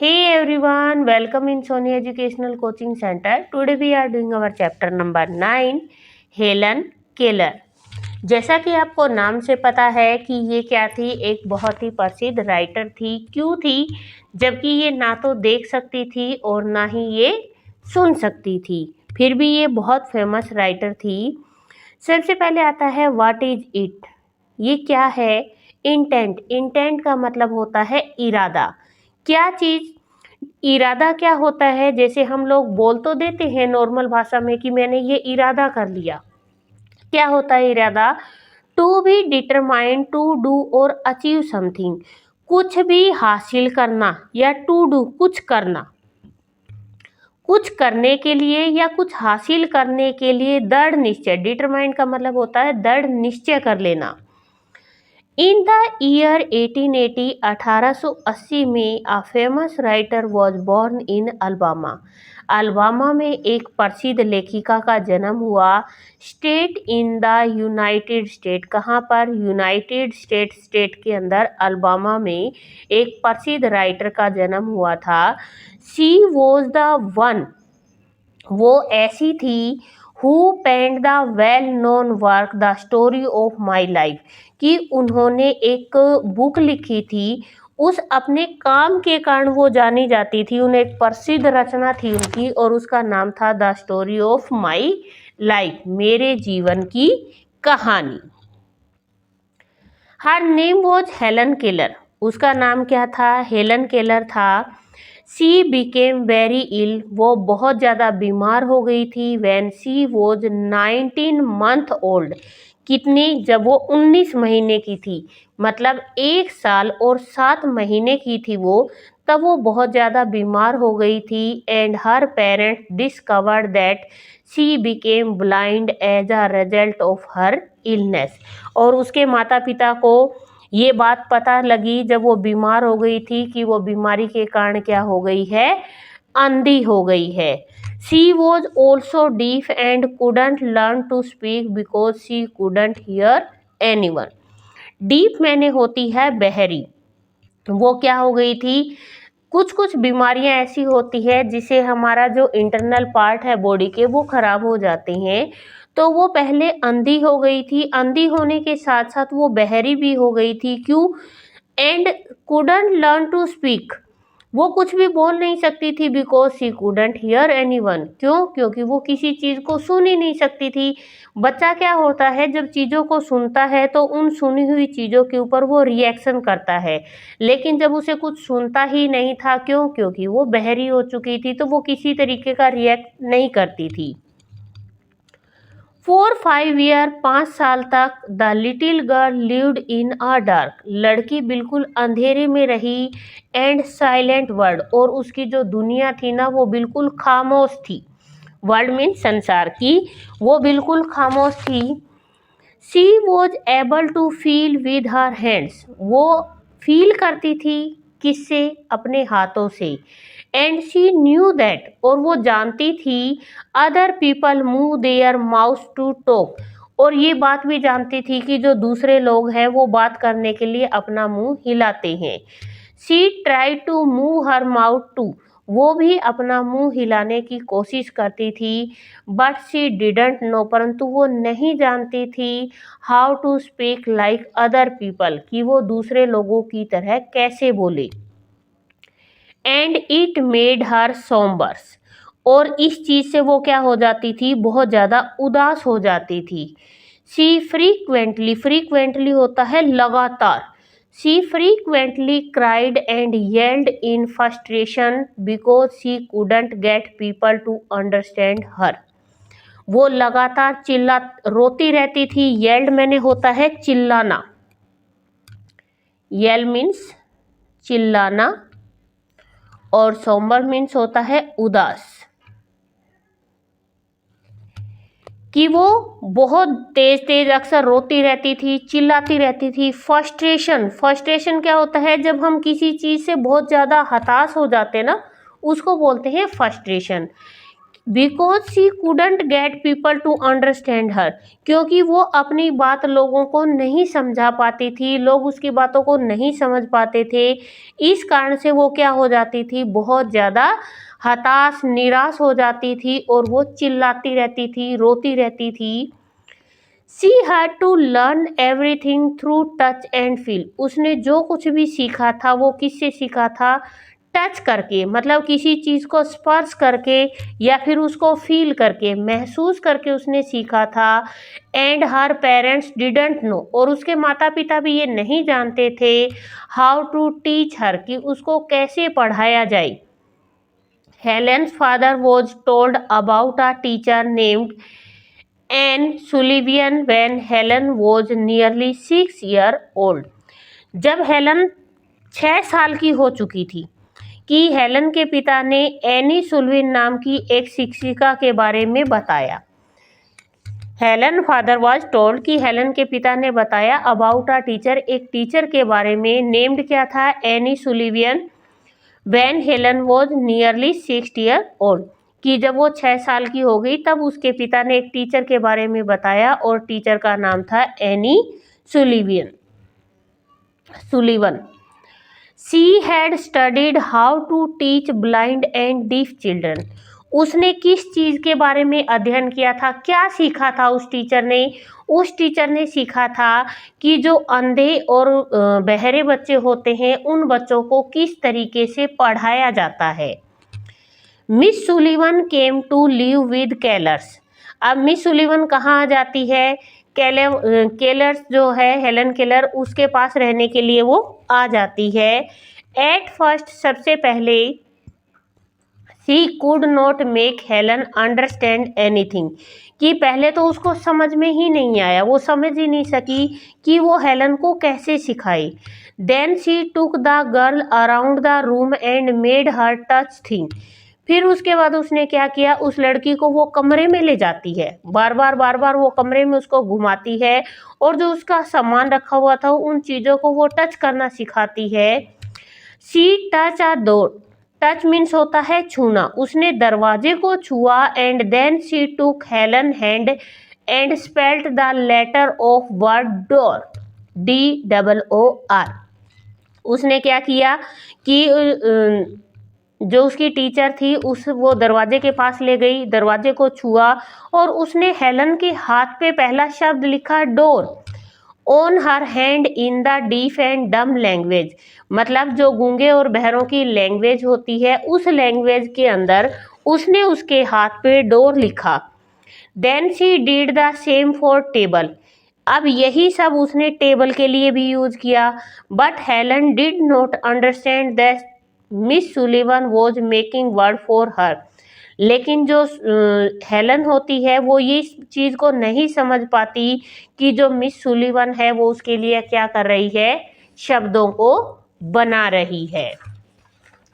Hey everyone, welcome in Sony Educational Coaching Center. Today we are doing our chapter number 9, Helen Keller. जैसा कि आपको नाम से पता है कि ये क्या थी, एक बहुत ही प्रसिद्ध राइटर थी। क्यों थी? जबकि ये ना तो देख सकती थी और ना ही ये सुन सकती थी, फिर भी ये बहुत फेमस राइटर थी। सबसे पहले आता है व्हाट इज इट। ये क्या है? इंटेंट। इंटेंट का मतलब होता है इरादा। क्या चीज़? इरादा क्या होता है? जैसे हम लोग बोल तो देते हैं नॉर्मल भाषा में कि मैंने ये इरादा कर लिया। क्या होता है इरादा? To be determined to do और अचीव समथिंग। कुछ भी हासिल करना या टू डू कुछ करना, कुछ करने के लिए या कुछ हासिल करने के लिए दृढ़ निश्चय। डिटरमाइंड का मतलब होता है दृढ़ निश्चय कर लेना। In the year 1880, 1880 में a famous writer was born in Alabama. Alabama में एक प्रसिद्ध लेखिका का जन्म हुआ। State in the United state. कहाँ पर? यूनाइटेड स्टेट के अंदर अल्बामा में एक प्रसिद्ध राइटर का जन्म हुआ था। शी वॉज द वन, वो ऐसी थी, who paint the well known work the story of my life, कि उन्होंने एक बुक लिखी थी। उस अपने काम के कारण वो जानी जाती थी। उन्हें एक प्रसिद्ध रचना थी उनकी और उसका नाम था the story of my life, मेरे जीवन की कहानी। Her name was Helen Keller. उसका नाम क्या था? हेलन केलर था। शी बिकेम वेरी इल, वो बहुत ज़्यादा बीमार हो गई थी। When she was 19 month old, कितनी? जब वो 19 महीने की थी, मतलब 1 साल और 7 महीने की थी वो, तब वो बहुत ज़्यादा बीमार हो गई थी। And her parent discovered that she became blind as a result of her illness. और उसके माता पिता को ये बात पता लगी जब वो बीमार हो गई थी कि वो बीमारी के कारण क्या हो गई है? अंधी हो गई है। She was also deaf and couldn't learn to speak because she couldn't hear anyone. Deaf मैंने होती है बहरी। वो क्या हो गई थी? कुछ कुछ बीमारियां ऐसी होती है जिसे हमारा जो इंटरनल पार्ट है बॉडी के वो खराब हो जाते हैं। तो वो पहले अंधी हो गई थी। अंधी होने के साथ साथ वो बहरी भी हो गई थी। क्यों? And couldn't learn to speak, वो कुछ भी बोल नहीं सकती थी। Because she couldn't hear anyone, क्यों? क्योंकि वो किसी चीज़ को सुन ही नहीं सकती थी। बच्चा क्या होता है, जब चीज़ों को सुनता है तो उन सुनी हुई चीज़ों के ऊपर वो रिएक्शन करता है, लेकिन जब उसे कुछ सुनता ही नहीं था, क्यों? क्योंकि वो बहरी हो चुकी थी, तो वो किसी तरीके का रिएक्ट नहीं करती थी। 4-5 ईयर, 5 साल तक the little girl lived in a dark, लड़की बिल्कुल अंधेरे में रही। एंड साइलेंट वर्ल्ड, और उसकी जो दुनिया थी ना वो बिल्कुल खामोश थी। वर्ल्ड मीन्स संसार की, वो बिल्कुल खामोश थी। She was able to feel with her hands, वो फील करती थी किससे? अपने हाथों से। एंड शी न्यू दैट, और वो जानती थी, other people move their mouth to talk, और ये बात भी जानती थी कि जो दूसरे लोग हैं वो बात करने के लिए अपना मुंह हिलाते हैं। She try to move her mouth to, वो भी अपना मुंह हिलाने की कोशिश करती थी। बट शी डिडंट नो, परंतु वो नहीं जानती थी how to speak like other people, कि वो दूसरे लोगों की तरह कैसे बोले। And it made her sombres, और इस चीज़ से वो क्या हो जाती थी? बहुत ज़्यादा उदास हो जाती थी। शी फ्रीक्वेंटली, फ्रीक्वेंटली होता है लगातार। She frequently cried and yelled in frustration because she couldn't get people to understand her, वो लगातार चिल्ला रोती रहती थी। येल्ड मैंने होता है चिल्लाना, येल मीन्स चिल्लाना, और सोम्बर मीन्स होता है उदास, कि वो बहुत तेज तेज अक्सर रोती रहती थी, चिल्लाती रहती थी। फ्रस्ट्रेशन, फ्रस्ट्रेशन क्या होता है? जब हम किसी चीज़ से बहुत ज़्यादा हताश हो जाते हैं ना, उसको बोलते हैं frustration. Because she couldn't get people to understand her, क्योंकि वो अपनी बात लोगों को नहीं समझा पाती थी, लोग उसकी बातों को नहीं समझ पाते थे। इस कारण से वो क्या हो जाती थी, बहुत ज़्यादा हताश निराश हो जाती थी और वो चिल्लाती रहती थी, रोती रहती थी। She had to learn everything through touch and feel, उसने जो कुछ भी सीखा था वो किससे सीखा था, टच करके, मतलब किसी चीज़ को स्पर्श करके या फिर उसको फील करके, महसूस करके उसने सीखा था। And her parents didn't know, और उसके माता पिता भी ये नहीं जानते थे हाउ टू टीच हर, कि उसको कैसे पढ़ाया जाए। Helen's father was told about a teacher named Anne Sullivan when Helen was nearly 6 years old. जब हेलन 6 साल की हो चुकी थी कि हेलन के पिता ने एनी सुल्विन नाम की एक शिक्षिका के बारे में बताया। हेलन फादर वाज टोल्ड कि हेलन के पिता ने बताया अबाउट अ टीचर, एक टीचर के बारे में, नेम्ड क्या था, Annie Sullivan, when Helen was nearly 6 years old, कि जब वो 6 साल की हो गई तब उसके पिता ने एक टीचर के बारे में बताया और टीचर का नाम था Annie Sullivan. She had studied how to teach blind and deaf children, उसने किस चीज़ के बारे में अध्ययन किया था, क्या सीखा था उस टीचर ने, उस टीचर ने सीखा था कि जो अंधे और बहरे बच्चे होते हैं उन बच्चों को किस तरीके से पढ़ाया जाता है। Miss Sullivan came to live with Kellers, अब मिस सुलिवन कहाँ आ जाती है, केलर्स जो है हेलन केलर, उसके पास रहने के लिए वो आ जाती है। एट फर्स्ट, सबसे पहले, she could not make Helen understand anything, कि पहले तो उसको समझ में ही नहीं आया, वो समझ ही नहीं सकी कि वो हेलन को कैसे सिखाए। Then she took the girl around the room and made her touch thing, फिर उसके बाद उसने क्या किया, उस लड़की को वो कमरे में ले जाती है, बार बार वो कमरे में उसको घुमाती है और जो उसका सामान रखा हुआ था उन चीज़ों को वो टच करना सिखाती है। She touch a door, touch means होता है छूना, उसने दरवाजे को छुआ। And then she took Helen hand and spelled the letter of word door, DOOR। उसने क्या किया कि जो उसकी टीचर थी उस वो दरवाजे के पास ले गई, दरवाजे को छुआ और उसने हेलन के हाथ पे पहला शब्द लिखा door. On her hand in the deaf and डम लैंग्वेज, मतलब जो गूंगे और बहरों की लैंग्वेज होती है उस लैंग्वेज के अंदर उसने उसके हाथ पे डोर लिखा। Then she did the same for table, अब यही सब उसने टेबल के लिए भी यूज किया। But Helen did not understand that miss Sullivan was making word for her, लेकिन जो हेलन होती है वो ये चीज़ को नहीं समझ पाती कि जो मिस सुलिवन है वो उसके लिए क्या कर रही है, शब्दों को बना रही है।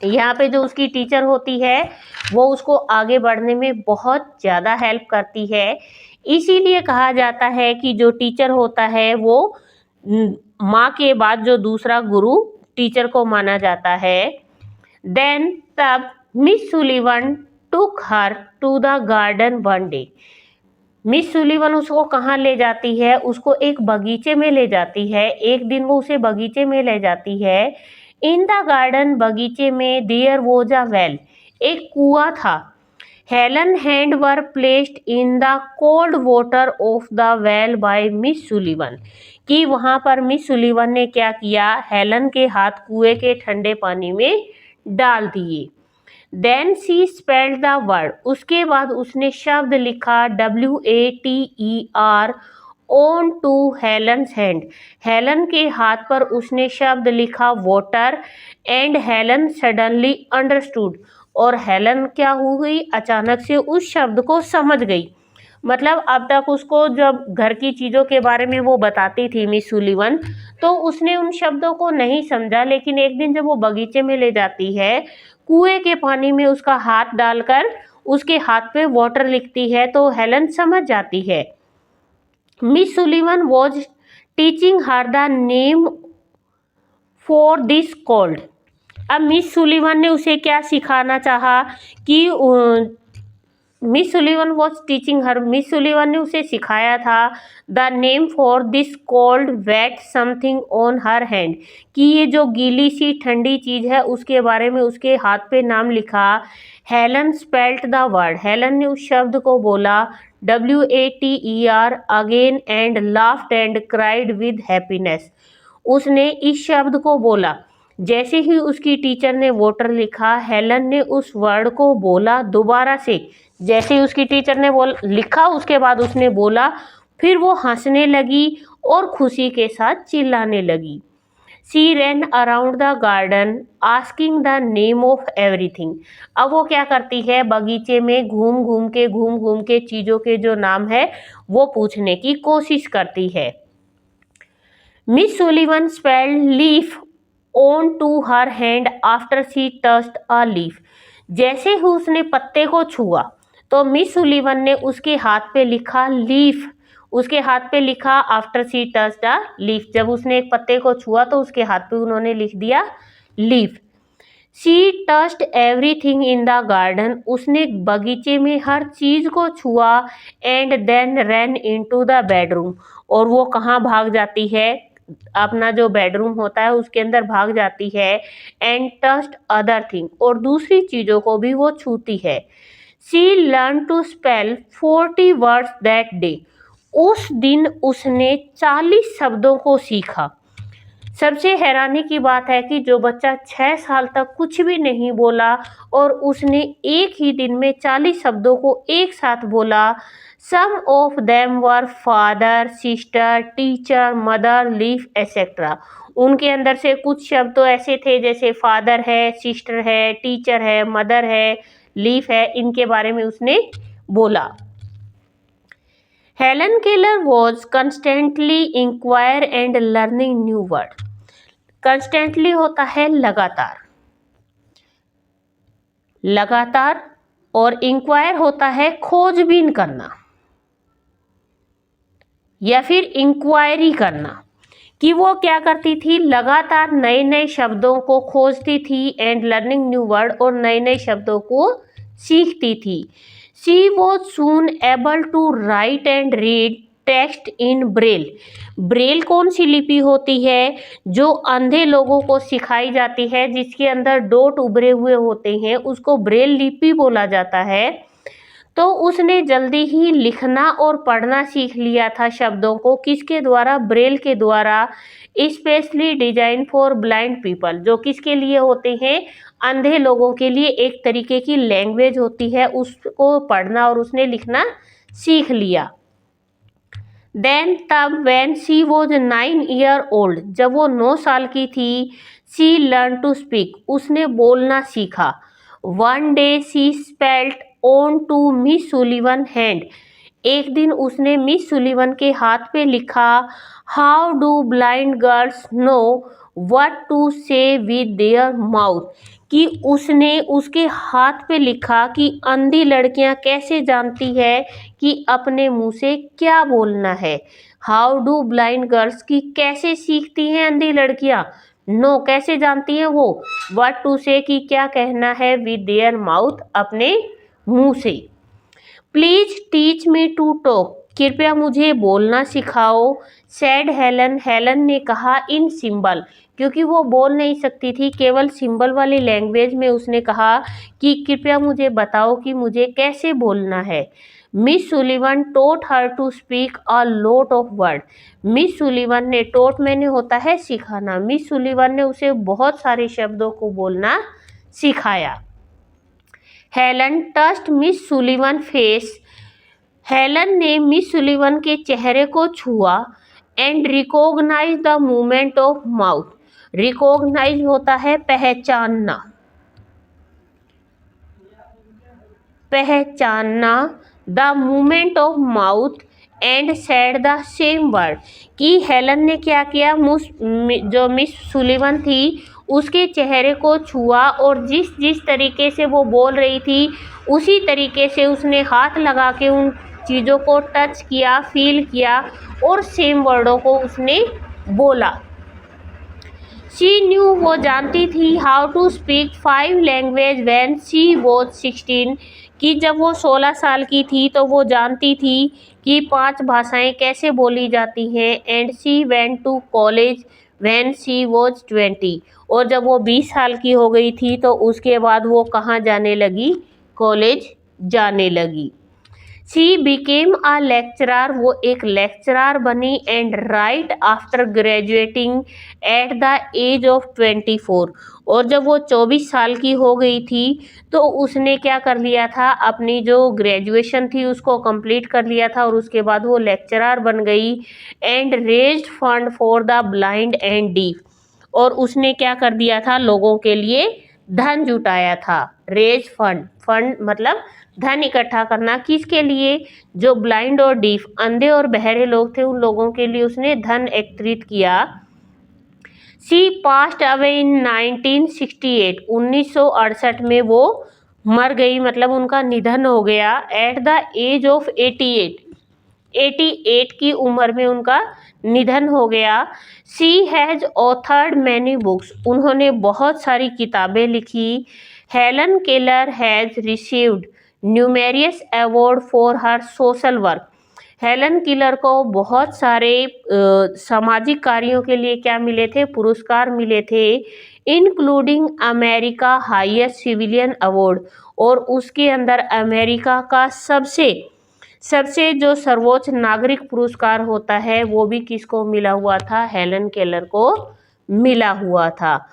यहाँ पे जो उसकी टीचर होती है वो उसको आगे बढ़ने में बहुत ज़्यादा हेल्प करती है, इसीलिए कहा जाता है कि जो टीचर होता है वो माँ के बाद जो दूसरा गुरु टीचर को माना जाता है। देन तब Miss Sullivan took her to the garden one day, Miss Sullivan उसको कहाँ ले जाती है, उसको एक बगीचे में ले जाती है, एक दिन वो उसे बगीचे में ले जाती है। इन द गार्डन, बगीचे में, देयर वॉज अ वेल, एक कुआं था। Helen hand were placed in the cold water of the well by Miss Sullivan, कि वहाँ पर मिस सुलिवन ने क्या किया, हेलन के हाथ कुएं के ठंडे पानी में डाल दिए। Then she spelled the word, उसके बाद उसने शब्द लिखा WATER on to Helen's hand, Helen के हाथ पर उसने शब्द लिखा water. And Helen suddenly understood, और हेलन क्या हो गई, अचानक से उस शब्द को समझ गई। मतलब अब तक उसको जब घर की चीज़ों के बारे में वो बताती थी मिस सुलिवन, तो उसने उन शब्दों को नहीं समझा, लेकिन एक दिन जब वो बगीचे में ले जाती है, कुएं के पानी में उसका हाथ डालकर उसके हाथ पे वाटर लिखती है, तो हेलन समझ जाती है। Miss Sullivan was teaching her the name for this cold, अब मिस सुलिवन ने उसे क्या सिखाना चाहा कि Miss Sullivan was teaching her, Miss Sullivan ने उसे सिखाया था the name for this cold wet something on her hand, कि ये जो गीली सी ठंडी चीज है उसके बारे में उसके हाथ पे नाम लिखा। Helen spelt the word, Helen ने उस शब्द को बोला WATER again and laughed and cried with happiness. उसने इस शब्द को बोला, जैसे ही उसकी टीचर ने वाटर लिखा, हेलन ने उस वर्ड को बोला दोबारा से, जैसे ही उसकी टीचर ने लिखा उसके बाद उसने बोला, फिर वो हंसने लगी और खुशी के साथ चिल्लाने लगी। She rain around the garden asking the name of everything. अब वो क्या करती है, बगीचे में घूम घूम के चीज़ों के जो नाम है वो पूछने की कोशिश करती है। Miss Sullivan spelled leaf onto her hand after she touched a leaf. जैसे ही उसने पत्ते को छुआ तो मिस सुलिवन ने उसके हाथ पे लिखा लीफ, उसके हाथ पे लिखा after she touched a leaf. जब उसने एक पत्ते को छुआ तो उसके हाथ पे उन्होंने लिख दिया leaf. She touched everything in the garden, उसने बगीचे में हर चीज को छुआ। And then ran into the bedroom, और वो कहाँ भाग जाती है, अपना जो बेडरूम होता है उसके अंदर भाग जाती है। एंड टच्ड अदर थिंग, और दूसरी चीजों को भी वो छूती है। She learn to spell 40 words that day, उस दिन उसने 40 शब्दों को सीखा। सबसे हैरानी की बात है कि जो बच्चा 6 साल तक कुछ भी नहीं बोला और उसने एक ही दिन में 40 शब्दों को एक साथ बोला। Some of them were father, sister, teacher, mother, leaf etcetera. उनके अंदर से कुछ शब्द तो ऐसे थे जैसे फादर है, सिस्टर है, टीचर है, मदर है, लीफ है, इनके बारे में उसने बोला। Helen Keller was constantly inquire and learning new word. Constantly होता है लगातार, लगातार, और इंक्वायर होता है खोजबीन करना या फिर इंक्वायरी करना, कि वो क्या करती थी, लगातार नए नए शब्दों को खोजती थी। एंड लर्निंग न्यू वर्ड, और नए नए शब्दों को सीखती थी। She was soon able to write and read text in Braille. Braille कौन सी लिपि होती है, जो अंधे लोगों को सिखाई जाती है, जिसके अंदर डॉट उभरे हुए होते हैं, उसको ब्रेल लिपि बोला जाता है। तो उसने जल्दी ही लिखना और पढ़ना सीख लिया था शब्दों को, किसके द्वारा, ब्रेल के द्वारा। Specially design for blind people, जो किसके लिए होते हैं, अंधे लोगों के लिए एक तरीके की लैंग्वेज होती है, उसको पढ़ना और उसने लिखना सीख लिया। देन तब when she was 9 year old, जब वो 9 साल की थी, शी लर्न टू स्पीक, उसने बोलना सीखा। One day she spelt onto Miss Sullivan hand, एक दिन उसने मिस सुलिवन के हाथ पे लिखा। How do blind girls know what to say with their mouth, कि उसने उसके हाथ पे लिखा कि अंधी लड़कियां कैसे जानती है कि अपने मुंह से क्या बोलना है। हाउ डू ब्लाइंड गर्ल्स, की कैसे सीखती हैं अंधी लड़कियां, नो कैसे जानती हैं वो, व्हाट टू से कि क्या कहना है, विद देयर माउथ अपने मुंह से। Please teach me to talk, कृपया मुझे बोलना सिखाओ। सैड हेलन, हेलन ने कहा इन सिंबल, क्योंकि वो बोल नहीं सकती थी, केवल सिंबल वाली लैंग्वेज में उसने कहा कि कृपया मुझे बताओ कि मुझे कैसे बोलना है। Miss Sullivan taught her to speak a lot of word, Miss Sullivan ने, टोट मैंने होता है सिखाना, मिस सुलिवन ने उसे बहुत सारे शब्दों को बोलना सिखाया। Helen touched Miss Sullivan face, Helen ने मिस सुलिवन के चेहरे को छुआ। And recognise the movement of mouth, recognise होता है पहचानना, पहचानना, the movement of mouth and said the same word, कि हेलन ने क्या किया, जो मिस सुलिवन थी उसके चेहरे को छुआ और जिस जिस तरीके से वो बोल रही थी उसी तरीके से उसने हाथ लगा के उन चीज़ों को टच किया, फील किया और सेम वर्डों को उसने बोला। शी न्यू वो जानती थी how to speak 5 language when she was 16 कि जब वो 16 साल की थी तो वो जानती थी कि 5 भाषाएं कैसे बोली जाती हैं। And she went to college when she was 20 और जब वो 20 साल की हो गई थी तो उसके बाद वो कहाँ जाने लगी, कॉलेज जाने लगी। शी बिकेम अ लेक्चरर वो एक लेक्चरर बनी। And right after graduating at the age of 24 और जब वो 24 साल की हो गई थी तो उसने क्या कर लिया था, अपनी जो ग्रेजुएशन थी उसको कंप्लीट कर लिया था और उसके बाद वो लेक्चरर बन गई। And raised fund for the blind and deaf और उसने क्या कर दिया था, लोगों के लिए धन जुटाया था। रेज फंड, फंड मतलब धन इकट्ठा करना, किसके लिए, जो ब्लाइंड और डीफ अंधे और बहरे लोग थे उन लोगों के लिए उसने धन एकत्रित किया। शी पास्ट अवे इन 1968 1968 में वो मर गई, मतलब उनका निधन हो गया। एट द एज ऑफ 88 की उम्र में उनका निधन हो गया। She has authored many books उन्होंने बहुत सारी किताबें लिखी। Helen Keller has received numerous award for her social work Helen killer को बहुत सारे सामाजिक कार्यों के लिए क्या मिले थे, पुरस्कार मिले थे। Including America highest civilian award और उसके अंदर अमेरिका का सबसे सबसे जो सर्वोच्च नागरिक पुरस्कार होता है वो भी किसको मिला हुआ था, हेलन केलर को मिला हुआ था।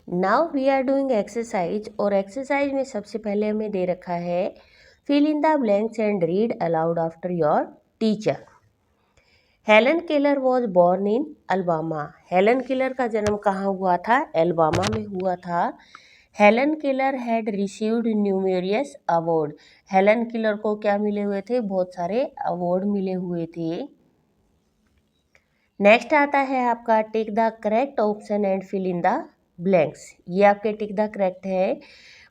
Now we are doing exercise और एक्सरसाइज में सबसे पहले हमें दे रखा है fill in the blanks and read aloud after your teacher. Helen Keller was born in Alabama. Helen Keller का जन्म कहाँ हुआ था, अल्बामा में हुआ था। Helen Keller had received numerous award Helen Keller को क्या मिले हुए थे, बहुत सारे अवार्ड मिले हुए थे। नेक्स्ट आता है आपका tick the correct option and fill in the blanks. ये आपके टिक द करेक्ट है।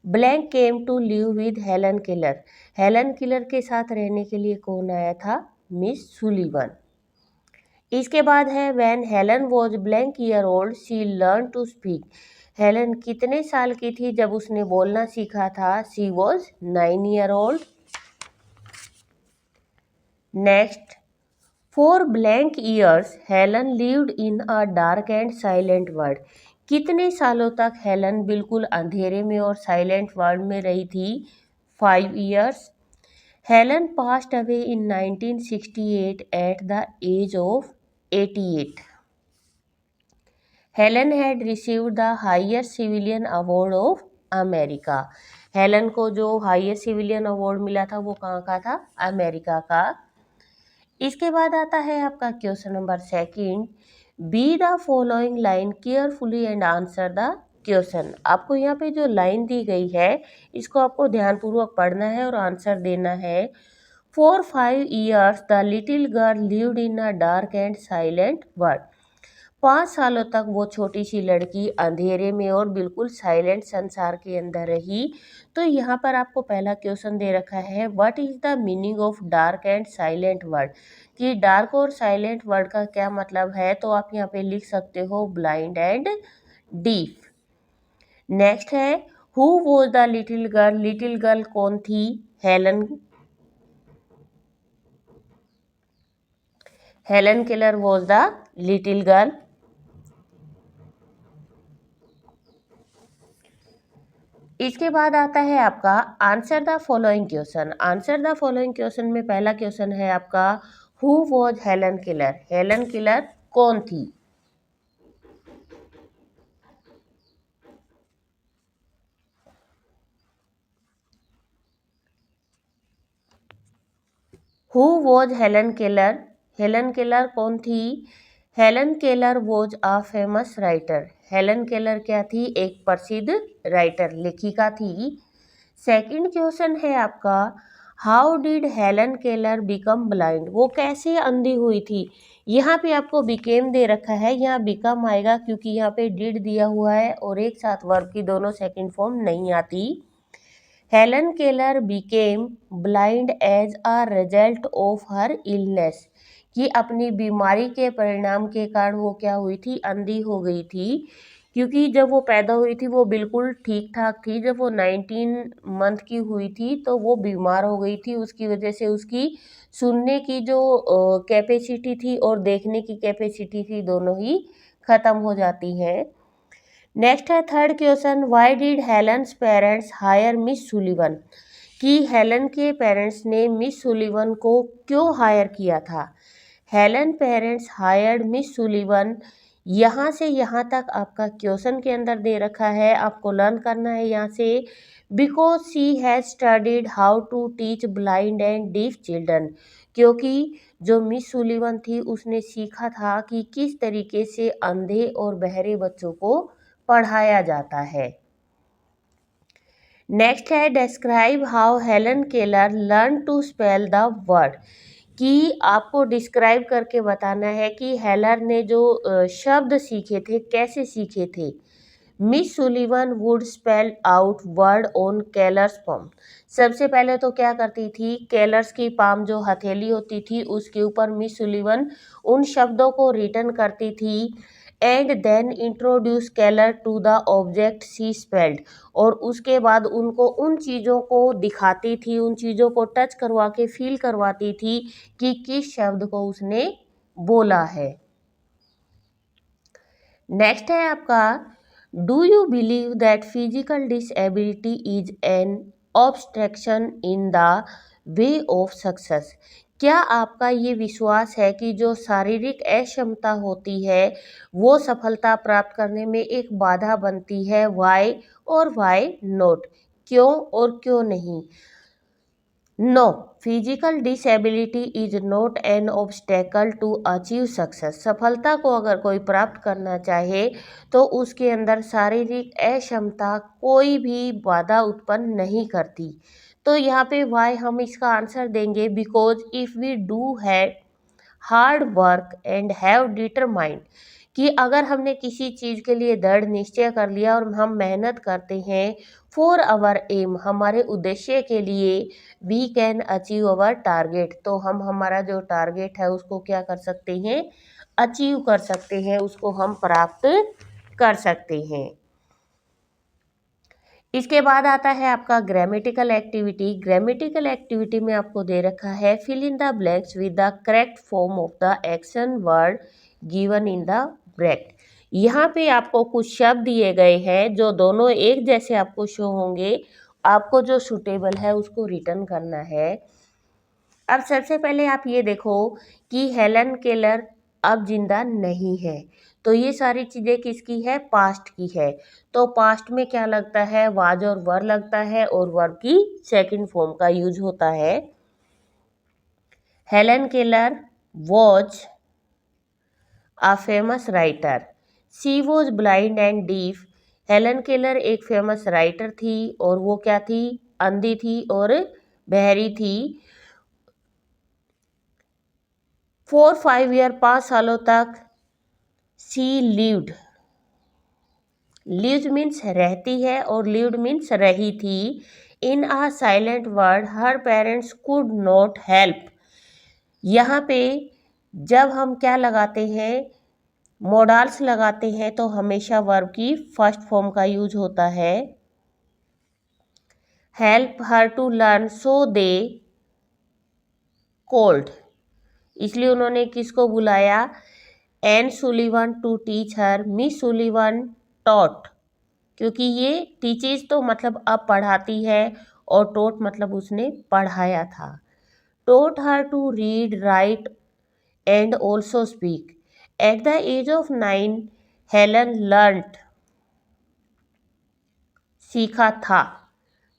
Blank came to live with Helen Keller Helen Keller के साथ रहने के लिए कौन आया था, मिस सुलीवन। इसके बाद है when Helen was blank year old she learn to speak Helen कितने साल की थी जब उसने बोलना सीखा था, she was 9 year old. Next, for blank years Helen lived in a dark and silent world कितने सालों तक हेलन बिल्कुल अंधेरे में और साइलेंट वर्ल्ड में रही थी, 5 years. Helen passed away in 1968 at the age of 88। Helen had received the highest civilian award of America Helen को जो हाईएस्ट सिविलियन अवार्ड मिला था वो कहाँ का था, अमेरिका का। इसके बाद आता है आपका question number 2, be the following line carefully and answer the question. आपको यहाँ पे जो लाइन दी गई है इसको आपको ध्यानपूर्वक पढ़ना है और आंसर देना है। For 5 years the little girl lived in a dark and silent world 5 सालों तक वो छोटी सी लड़की अंधेरे में और बिल्कुल साइलेंट संसार के अंदर रही। तो यहाँ पर आपको पहला क्वेश्चन दे रखा है what is the meaning of dark and silent world, कि डार्क और साइलेंट वर्ल्ड का क्या मतलब है, तो आप यहाँ पे लिख सकते हो ब्लाइंड एंड डीफ। नेक्स्ट है who was the little girl कौन थी, Helen Keller was the little girl. इसके बाद आता है आपका answer the following question. Answer the following question में पहला क्वेश्चन है आपका हु वॉज हेलन केलर कौन थी। हु वॉज हेलन केलर कौन थी। Helen Keller was a famous writer Helen Keller क्या थी, एक प्रसिद्ध राइटर, लेखिका थी। सेकंड क्वेश्चन है आपका how did Helen Keller become blind, वो कैसे अंधी हुई थी। यहाँ पे आपको बिकेम दे रखा है, यहाँ बिकम आएगा क्योंकि यहाँ पे डिड दिया हुआ है और एक साथ वर्ब की दोनों सेकंड फॉर्म नहीं आती। Helen Keller became blind as a result of her illness, कि अपनी बीमारी के परिणाम के कारण वो क्या हुई थी, अंधी हो गई थी। क्योंकि जब वो पैदा हुई थी वो बिल्कुल ठीक ठाक थी, जब वो 19 मंथ की हुई थी तो वो बीमार हो गई थी, उसकी वजह से उसकी सुनने की जो कैपेसिटी थी और देखने की कैपेसिटी थी, दोनों ही खत्म हो जाती हैं। नेक्स्ट है third question, why did Helen's parents hire Miss Sullivan, कि हेलन के पेरेंट्स ने मिस सुलिवन को क्यों हायर किया था। Helen parents hired Miss Sullivan, यहाँ से यहाँ तक आपका क्वेश्चन के अंदर दे रखा है, आपको लर्न करना है यहाँ से। Because she has studied how to teach blind and deaf children, क्योंकि जो मिस सुलिवन थी उसने सीखा था कि किस तरीके से अंधे और बहरे बच्चों को पढ़ाया जाता है। नेक्स्ट है describe how Helen Keller learn to spell the word, कि आपको डिस्क्राइब करके बताना है कि हेलर ने जो शब्द सीखे थे कैसे सीखे थे। Miss Sullivan would spell out word on Keller's palm, सबसे पहले तो क्या करती थी, केलर्स की पाम जो हथेली होती थी उसके ऊपर मिस सुलिवन उन शब्दों को रिटन करती थी। And then introduce Keller to the object she spelled, और उसके बाद उनको उन चीज़ों को दिखाती थी, उन चीज़ों को टच करवा के फील करवाती थी कि किस शब्द को उसने बोला है। नेक्स्ट है आपका, do you believe that physical disability is an obstruction in the way of success, क्या आपका ये विश्वास है कि जो शारीरिक अक्षमता होती है वो सफलता प्राप्त करने में एक बाधा बनती है। वाई और वाई नॉट, क्यों और क्यों नहीं। No, physical disability is not an obstacle to achieve success, सफलता को अगर कोई प्राप्त करना चाहे तो उसके अंदर शारीरिक अक्षमता कोई भी बाधा उत्पन्न नहीं करती। तो यहाँ पे वाई हम इसका आंसर देंगे, because if we do have hard work and have determined, कि अगर हमने किसी चीज़ के लिए दृढ़ निश्चय कर लिया और हम मेहनत करते हैं फॉर आवर एम, हमारे उद्देश्य के लिए, we can achieve our target, तो हम हमारा जो टारगेट है उसको क्या कर सकते हैं, अचीव कर सकते हैं, उसको हम प्राप्त कर सकते हैं। इसके बाद आता है आपका ग्रामेटिकल एक्टिविटी। ग्रामेटिकल एक्टिविटी में आपको दे रखा है fill in the blanks with the correct form of the action word given in the bracket. यहाँ पे आपको कुछ शब्द दिए गए हैं जो दोनों एक जैसे आपको शो होंगे, आपको जो सुटेबल है उसको रिटर्न करना है। अब सबसे पहले आप ये देखो कि हेलन केलर अब जिंदा नहीं है, तो ये सारी चीज़ें किसकी है, पास्ट की है। तो पास्ट में क्या लगता है, वाज और वर लगता है, और वर की सेकंड फॉर्म का यूज होता है। Helen Keller was a famous writer, she was blind and deaf, Helen Keller एक फेमस राइटर थी और वो क्या थी, अंधी थी और बहरी थी। 4-5 ईयर 5 सालों तक सी लिव्ड, लिव्ड मीन्स रहती है और लिव्ड मीन्स रही थी। In a silent word her parents could not help, यहाँ पे जब हम क्या लगाते हैं, मोडाल्स लगाते हैं, तो हमेशा वर्ब की फर्स्ट फॉर्म का यूज होता है। Help her to learn so they called, इसलिए उन्होंने किसको बुलाया, Anne Sullivan to teach her, Miss Sullivan taught, क्योंकि ये टीचेज तो मतलब अब पढ़ाती है और टोट मतलब उसने पढ़ाया था। Taught her to read write and also speak, at the age of 9 Helen learned, सीखा था,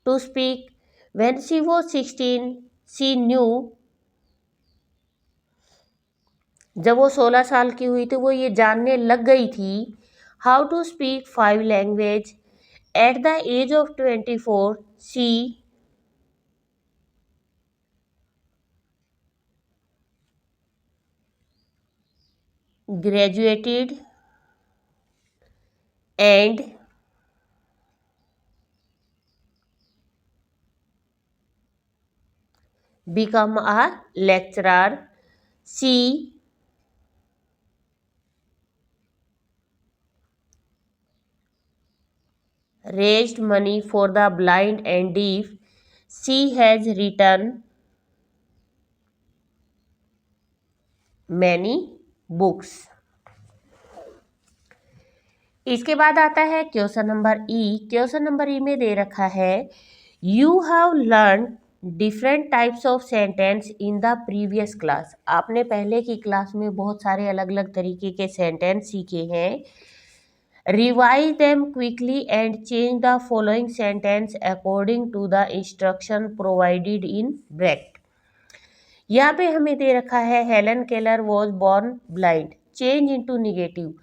to speak when she was 16 she knew, जब वो 16 साल की हुई तो वो ये जानने लग गई थी। How to speak 5 language, at the age of 24 she graduated and become a lecturer, she raised money for the blind and deaf. She has written many books. इसके बाद आता है क्वेश्चन नंबर ई। क्वेश्चन नंबर ई में दे रखा है you have learn different types of sentence in the previous class. आपने पहले की क्लास में बहुत सारे अलग अलग तरीके के सेंटेंस सीखे हैं। Revise them quickly and change the following sentence according to the instruction provided in bracket. यहाँ पे हमें दे रखा है Helen Keller was born blind, change into negative.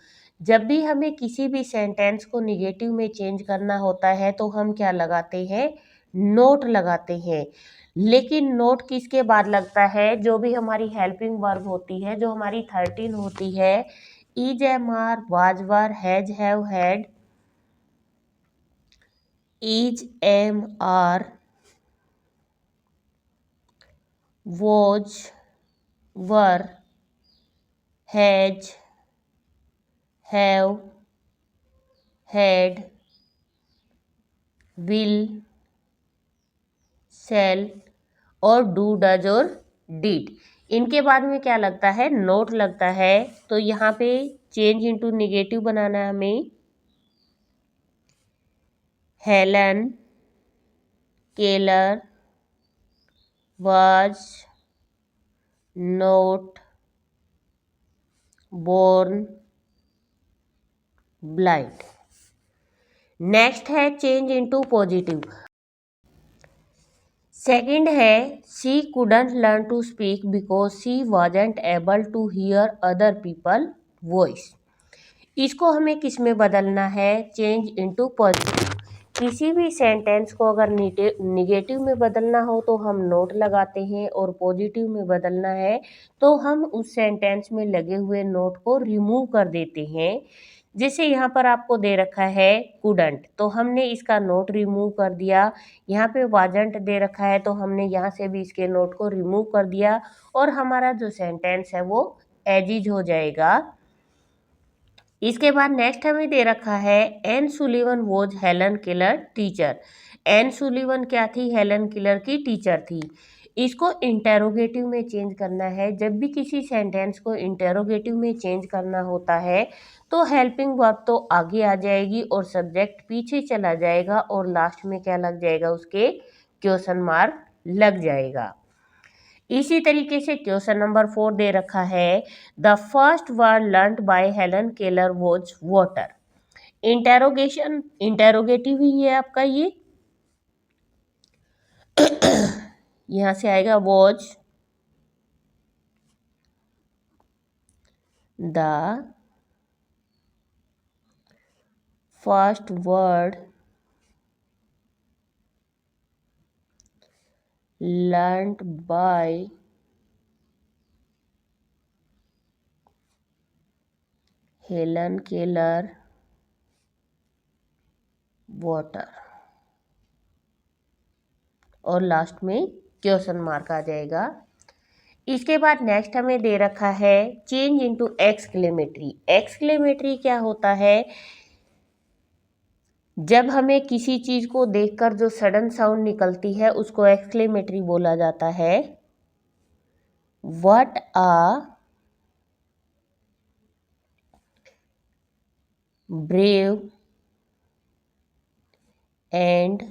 जब भी हमें किसी भी सेंटेंस को निगेटिव में चेंज करना होता है तो हम क्या लगाते हैं, नोट लगाते हैं। लेकिन नोट किसके बाद लगता है, जो भी हमारी हेल्पिंग वर्ब होती है, जो हमारी 13 होती है, is am are was were has have had, is am are was were has have had will shall और डू डज और डिड, इनके बाद में क्या लगता है, नोट लगता है। तो यहाँ पे चेंज इनटू निगेटिव बनाना है हमें। Helen Keller was not born blind. Next है चेंज इनटू पॉजिटिव। सेकंड है she couldn't learn to speak because she wasn't able to hear other people voice. इसको हमें किस में बदलना है, चेंज इनटू पॉजिटिव। किसी भी सेंटेंस को अगर निगेटिव में बदलना हो तो हम नोट लगाते हैं, और पॉजिटिव में बदलना है तो हम उस सेंटेंस में लगे हुए नोट को रिमूव कर देते हैं। जैसे यहाँ पर आपको दे रखा है कुडंट, तो हमने इसका नोट रिमूव कर दिया। यहाँ पे वाजंट दे रखा है तो हमने यहाँ से भी इसके नोट को रिमूव कर दिया, और हमारा जो सेंटेंस है वो एज इज हो जाएगा। इसके बाद नेक्स्ट हमें दे रखा है Anne Sullivan was Helen Keller teacher. Anne Sullivan क्या थी, हेलन केलर की टीचर थी। इसको इंटेरोगेटिव में चेंज करना है। जब भी किसी सेंटेंस को इंटेरोगेटिव में चेंज करना होता है तो हेल्पिंग वर्ब तो आगे आ जाएगी और सब्जेक्ट पीछे चला जाएगा, और लास्ट में क्या लग जाएगा, उसके क्वेश्चन मार्क लग जाएगा। इसी तरीके से क्वेश्चन नंबर 4 दे रखा है the first word learned by Helen Keller was water. Interrogative ही है आपका ये। यहां से आएगा was the first word learned by Helen Keller water, और लास्ट में क्वेश्चन मार्क आ जाएगा। इसके बाद नेक्स्ट हमें दे रखा है चेंज इनटू एक्सक्लेमेटरी। एक्सक्लेमेटरी क्या होता है, जब हमें किसी चीज को देखकर जो सडन साउंड निकलती है उसको एक्सक्लेमेटरी बोला जाता है। What a brave and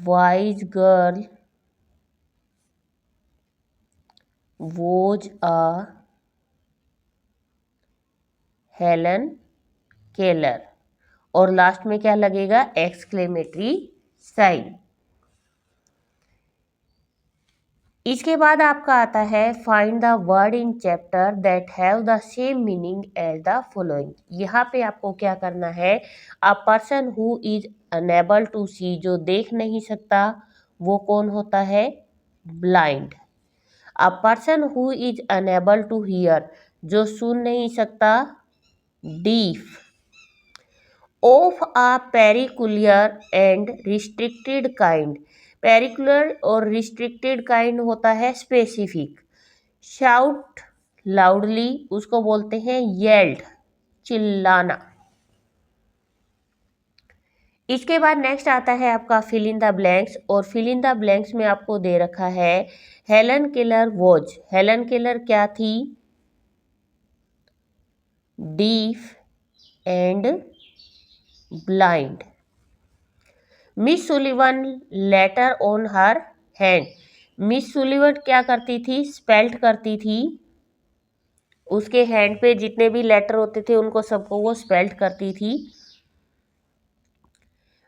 wise girl was a Helen Keller, और लास्ट में क्या लगेगा, एक्सक्लेमेटरी साइन। इसके बाद आपका आता है find the word in chapter that have the same meaning as the following. यहाँ पे आपको क्या करना है, a person who is unable to see, जो देख नहीं सकता वो कौन होता है, blind. A person who is unable to hear, जो सुन नहीं सकता, deaf. Of a peculiar and restricted kind. Peculiar और रिस्ट्रिक्टेड काइंड होता है स्पेसिफिक, शाउट लाउडली, उसको बोलते हैं येल्ड, चिल्लाना। इसके बाद नेक्स्ट आता है आपका फिल इन द ब्लैंक्स, और फिल इन द ब्लैंक्स में आपको दे रखा है Helen Keller was. Helen Keller क्या थी? Deaf and blind. Miss Sullivan later on her hand. Miss Sullivan क्या करती थी? स्पेल्ट करती थी, उसके हैंड पे जितने भी लेटर होते थे उनको सबको वो स्पेल्ट करती थी।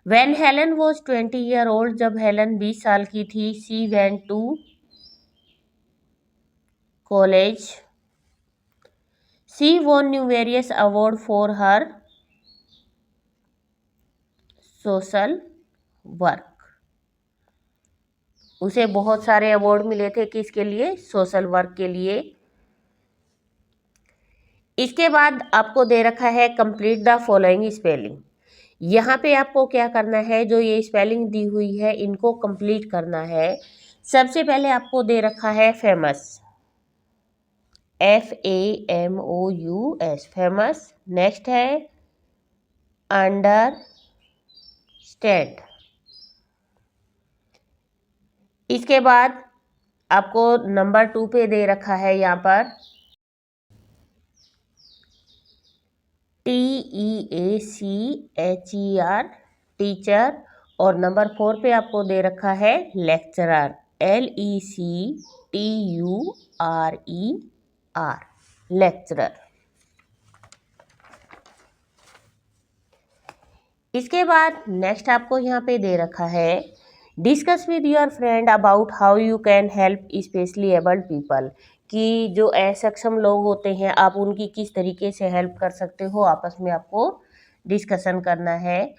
When Helen was 20-year-old, जब हेलन 20 साल की थी, she went to college. She won numerous awards for her social work. उसे बहुत सारे अवार्ड मिले थे, किसके लिए? सोशल वर्क के लिए। इसके बाद आपको दे रखा है कंप्लीट द फॉलोइंग स्पेलिंग। यहाँ पे आपको क्या करना है, जो ये स्पेलिंग दी हुई है इनको कंप्लीट करना है। सबसे पहले आपको दे रखा है फेमस, FAMOUS, फेमस। नेक्स्ट है अंडरस्टैंड। इसके बाद आपको नंबर 2 पे दे रखा है यहाँ पर TEACHER, टीचर, और नंबर 4 पे आपको दे रखा है लेक्चरर, LECTURER, लेक्चरर। इसके बाद नेक्स्ट आपको यहाँ पे दे रखा है discuss with your friend about how you can help specially abled people, कि जो असक्षम लोग होते हैं आप उनकी किस तरीके से हेल्प कर सकते हो, आपस में आपको डिस्कशन करना है।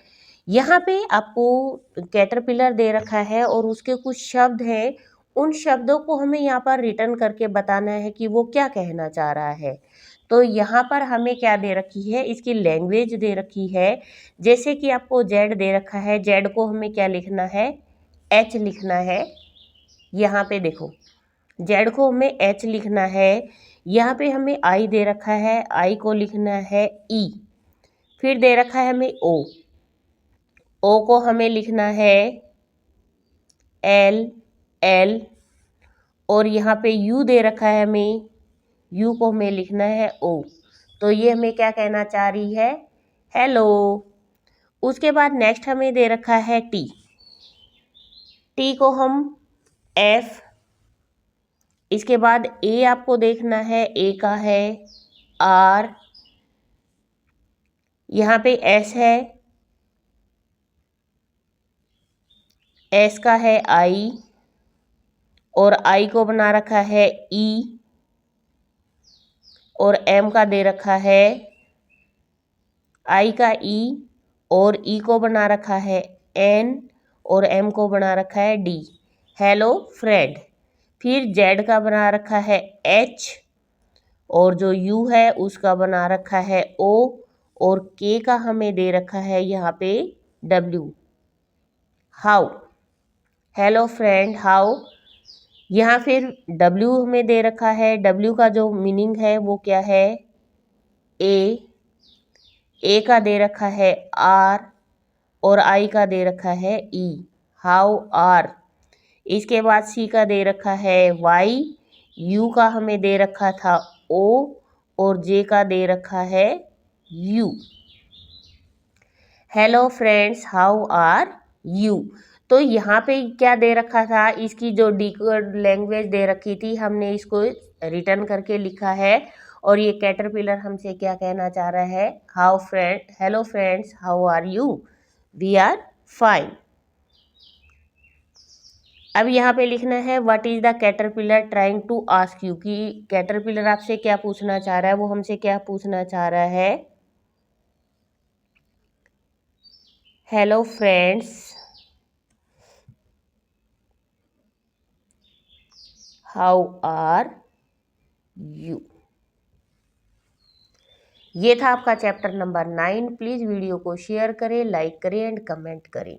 यहाँ पे आपको कैटरपिलर दे रखा है और उसके कुछ शब्द हैं, उन शब्दों को हमें यहाँ पर रिटर्न करके बताना है कि वो क्या कहना चाह रहा है। तो यहाँ पर हमें क्या दे रखी है, इसकी लैंग्वेज दे रखी है। जैसे कि आपको जेड दे रखा है, जेड को हमें क्या लिखना है? एच लिखना है। यहाँ पे देखो जेड को हमें एच लिखना है। यहाँ पे हमें आई दे रखा है, आई को लिखना है ई। फिर दे रखा है हमें ओ, ओ को हमें लिखना है एल, एल। और यहाँ पे यू दे रखा है हमें, यू को हमें लिखना है ओ। तो ये हमें क्या कहना चाह रही है? हेलो। उसके बाद नेक्स्ट हमें दे रखा है टी, टी को हम एफ। इसके बाद ए आपको देखना है, ए का है आर, यहाँ पे एस है, एस का है आई, और आई को बना रखा है ई, और एम का दे रखा है आई का ई, और ई को बना रखा है एन, और एम को बना रखा है डी, हेलो फ्रेंड। फिर जेड का बना रखा है एच, और जो यू है उसका बना रखा है ओ, और के का हमें दे रखा है यहाँ पे W, how, hello friend how. यहाँ फिर डब्ल्यू हमें दे रखा है, डब्ल्यू का जो मीनिंग है वो क्या है? ए का दे रखा है आर, और आई का दे रखा है ई, हाउ आर। इसके बाद सी का दे रखा है वाई, यू का हमें दे रखा था ओ, और जे का दे रखा है you, hello friends how are you. तो यहाँ पे क्या दे रखा था, इसकी जो डिकोड लैंग्वेज दे रखी थी हमने इसको रिटर्न करके लिखा है। और ये कैटरपिलर हमसे क्या कहना चाह रहा है? Hello friends how are you, we are fine. अब यहाँ पे लिखना है what is the caterpillar trying to ask you, कि कैटरपिलर आपसे क्या पूछना चाह रहा है, वो हमसे क्या पूछना चाह रहा है? Hello friends how are you. ये था आपका चैप्टर नंबर 9। प्लीज़ वीडियो को शेयर करें, लाइक करें एंड कमेंट करें।